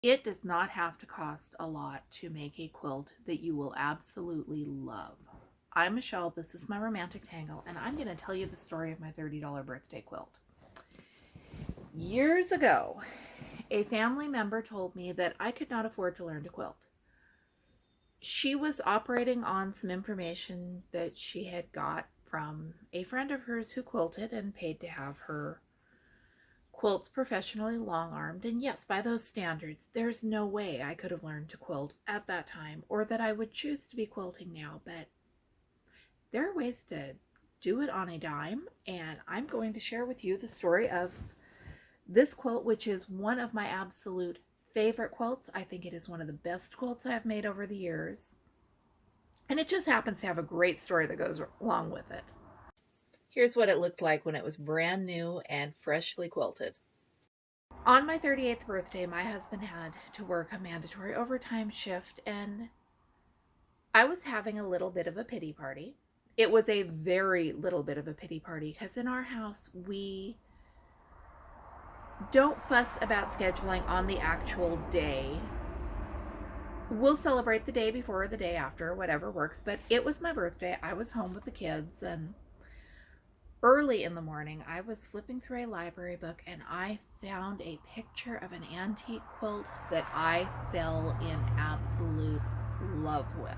It does not have to cost a lot to make a quilt that you will absolutely love. I'm Michelle, this is my romantic tangle, and I'm going to tell you the story of my $30 birthday quilt. Years ago, a family member told me that I could not afford to learn to quilt. She was operating on some information that she had got from a friend of hers who quilted and paid to have her quilts professionally long-armed, and yes, by those standards, there's no way I could have learned to quilt at that time or that I would choose to be quilting now, but there are ways to do it on a dime, and I'm going to share with you the story of this quilt, which is one of my absolute favorite quilts. I think it is one of the best quilts I've made over the years, and it just happens to have a great story that goes along with it. Here's what it looked like when it was brand new and freshly quilted. On my 38th birthday, my husband had to work a mandatory overtime shift, and I was having a little bit of a pity party. It was a very little bit of a pity party because in our house, we don't fuss about scheduling on the actual day. We'll celebrate the day before or the day after, whatever works, but it was my birthday. I was home with the kids, and early in the morning, I was flipping through a library book and I found a picture of an antique quilt that I fell in absolute love with.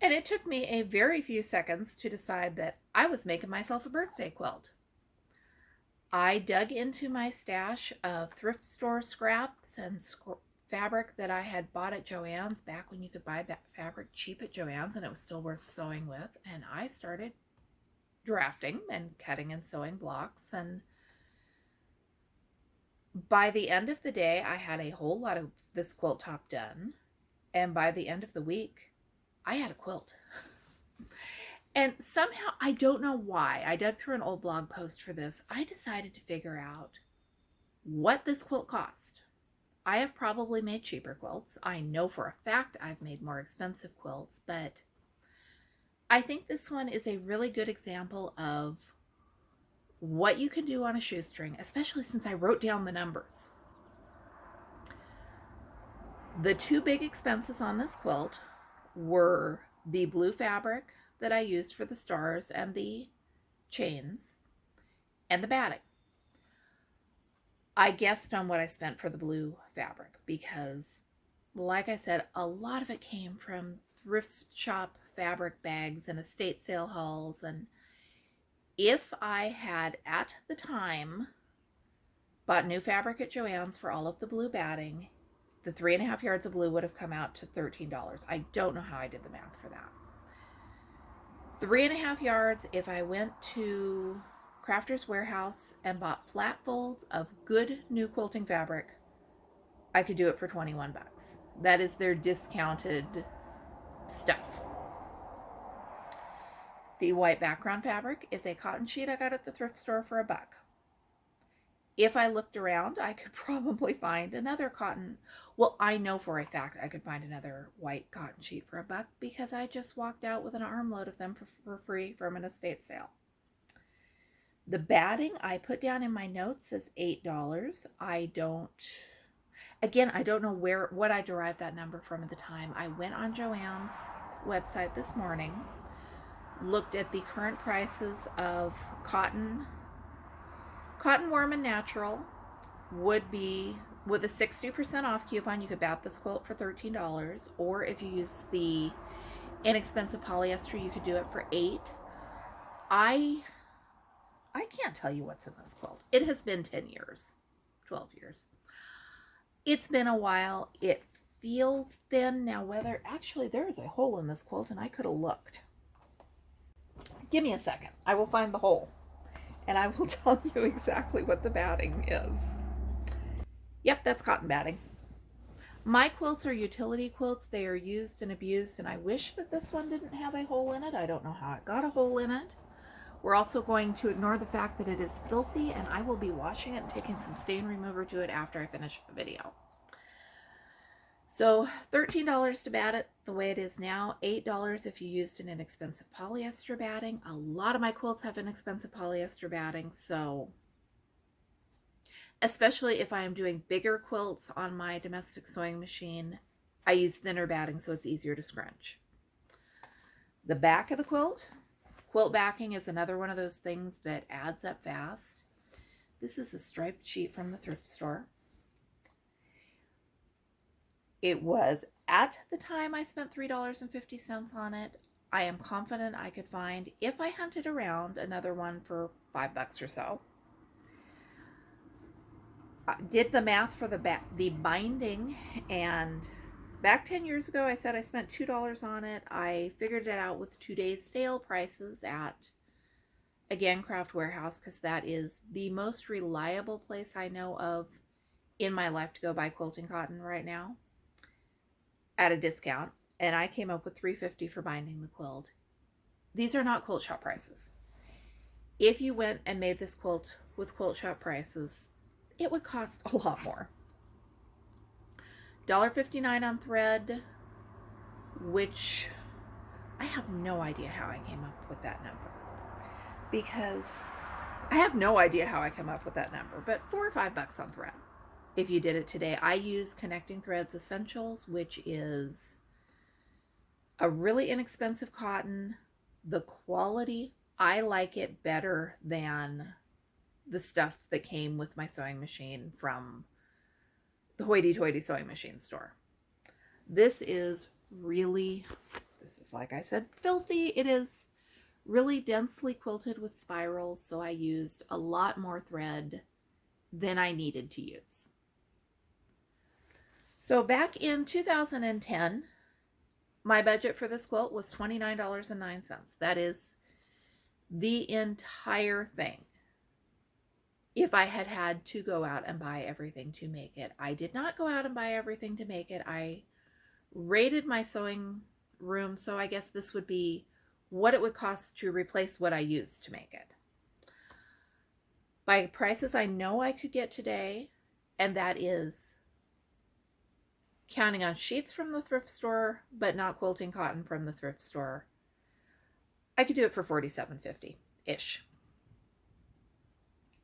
And it took me a very few seconds to decide that I was making myself a birthday quilt. I dug into my stash of thrift store scraps and fabric that I had bought at Joann's back when you could buy fabric cheap at Joann's and it was still worth sewing with. And I started drafting and cutting and sewing blocks. And by the end of the day, I had a whole lot of this quilt top done. And by the end of the week, I had a quilt. And somehow, I don't know why, I dug through an old blog post for this. I decided to figure out what this quilt cost. I have probably made cheaper quilts. I know for a fact I've made more expensive quilts, but I think this one is a really good example of what you can do on a shoestring, especially since I wrote down the numbers. The two big expenses on this quilt were the blue fabric that I used for the stars and the chains, and the batting. I guessed on what I spent for the blue fabric because, like I said, a lot of it came from thrift shop fabric bags and estate sale hauls. And if I had at the time bought new fabric at Joann's for all of the blue batting, the 3.5 yards of blue would have come out to $13. I don't know how I did the math for that. 3.5 yards, if I went to Crafter's Warehouse and bought flat folds of good new quilting fabric, I could do it for 21 bucks. That is their discounted stuff. The white background fabric is a cotton sheet I got at the thrift store for $1. If I looked around, I could probably find another cotton. Well, I know for a fact I could find another white cotton sheet for $1 because I just walked out with an armload of them for free from an estate sale. The batting I put down in my notes says $8. I don't know what I derived that number from at the time. I went on Joann's website this morning, looked at the current prices of cotton. Cotton Warm and Natural would be, with a 60% off coupon, you could bat this quilt for $13. Or if you use the inexpensive polyester, you could do it for $8. I can't tell you what's in this quilt. It has been 10 years, 12 years. It's been a while. It feels thin. Now, whether actually there is a hole in this quilt and I could have looked. Give me a second. I will find the hole and I will tell you exactly what the batting is. Yep, that's cotton batting. My quilts are utility quilts. They are used and abused, and I wish that this one didn't have a hole in it. I don't know how it got a hole in it. We're also going to ignore the fact that it is filthy, and I will be washing it and taking some stain remover to it after I finish the video. So $13 to bat it the way it is now, $8 if you used an inexpensive polyester batting. A lot of my quilts have inexpensive polyester batting, so especially if I am doing bigger quilts on my domestic sewing machine. I use thinner batting so it's easier to scrunch. The back of the quilt backing is another one of those things that adds up fast. This is a striped sheet from the thrift store. It was, at the time I spent $3.50 on it. I am confident I could find, if I hunted around, another one for $5 or so. I did the math for the binding, and back 10 years ago I said I spent $2 on it. I figured it out with today's sale prices at, again, Craft Warehouse, because that is the most reliable place I know of in my life to go buy quilting cotton right now at a discount. And I came up with $3.50 for binding the quilt. These are not quilt shop prices. If you went and made this quilt with quilt shop prices, it would cost a lot more. $1.59 on thread, which I have no idea how I came up with that number. Because I have no idea how I come up with that number, but $4 or $5 on thread. If you did it today, I use Connecting Threads Essentials, which is a really inexpensive cotton. The quality, I like it better than the stuff that came with my sewing machine from the hoity-toity sewing machine store. This is like I said, filthy. It is really densely quilted with spirals, so I used a lot more thread than I needed to use. So back in 2010, my budget for this quilt was $29.09. That is the entire thing. If I had had to go out and buy everything to make it. I did not go out and buy everything to make it. I rated my sewing room, so I guess this would be what it would cost to replace what I used to make it. By prices I know I could get today, and that is counting on sheets from the thrift store, but not quilting cotton from the thrift store, I could do it for $47.50-ish.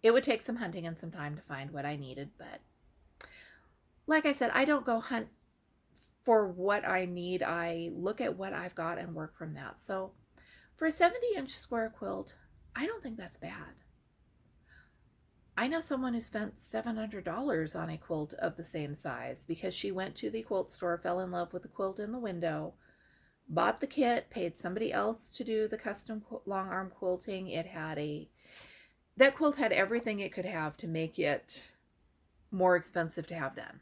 It would take some hunting and some time to find what I needed, but like I said, I don't go hunt for what I need. I look at what I've got and work from that. So for a 70-inch square quilt, I don't think that's bad. I know someone who spent $700 on a quilt of the same size because she went to the quilt store, fell in love with the quilt in the window, bought the kit, paid somebody else to do the custom long arm quilting. That quilt had everything it could have to make it more expensive to have done.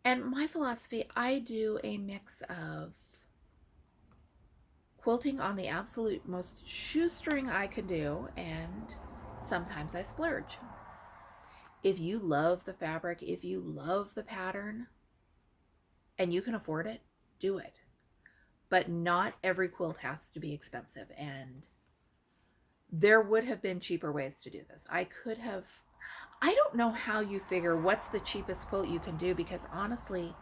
And my philosophy, I do a mix of quilting on the absolute most shoestring I could do, and sometimes I splurge. If you love the fabric, if you love the pattern, and you can afford it, do it. But not every quilt has to be expensive, and there would have been cheaper ways to do this. I don't know how you figure what's the cheapest quilt you can do, because honestly,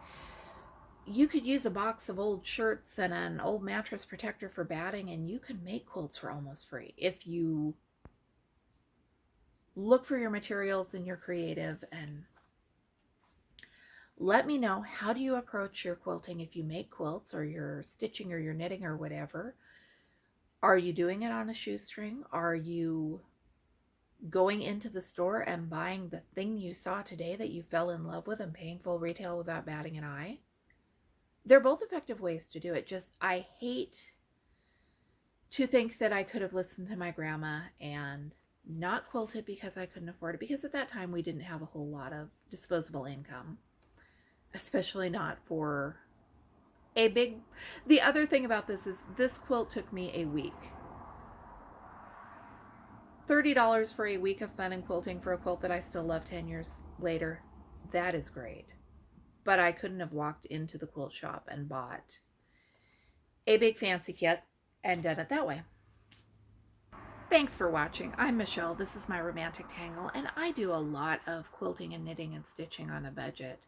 you could use a box of old shirts and an old mattress protector for batting, and you can make quilts for almost free if you look for your materials and you're creative. And let me know, how do you approach your quilting if you make quilts, or your stitching, or your knitting, or whatever? Are you doing it on a shoestring? Are you going into the store and buying the thing you saw today that you fell in love with and paying full retail without batting an eye? They're both effective ways to do it. Just, I hate to think that I could have listened to my grandma and not quilted because I couldn't afford it, because at that time we didn't have a whole lot of disposable income, especially not for the other thing about this is this quilt took me a week. $30 for a week of fun and quilting for a quilt that I still love 10 years later. That is great. But I couldn't have walked into the quilt shop and bought a big fancy kit and done it that way. Thanks for watching. I'm Michelle. This is my Romantic Tangle, and I do a lot of quilting and knitting and stitching on a budget.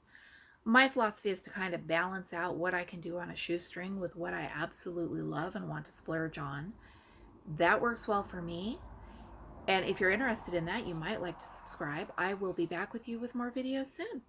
My philosophy is to kind of balance out what I can do on a shoestring with what I absolutely love and want to splurge on. That works well for me. And if you're interested in that, you might like to subscribe. I will be back with you with more videos soon.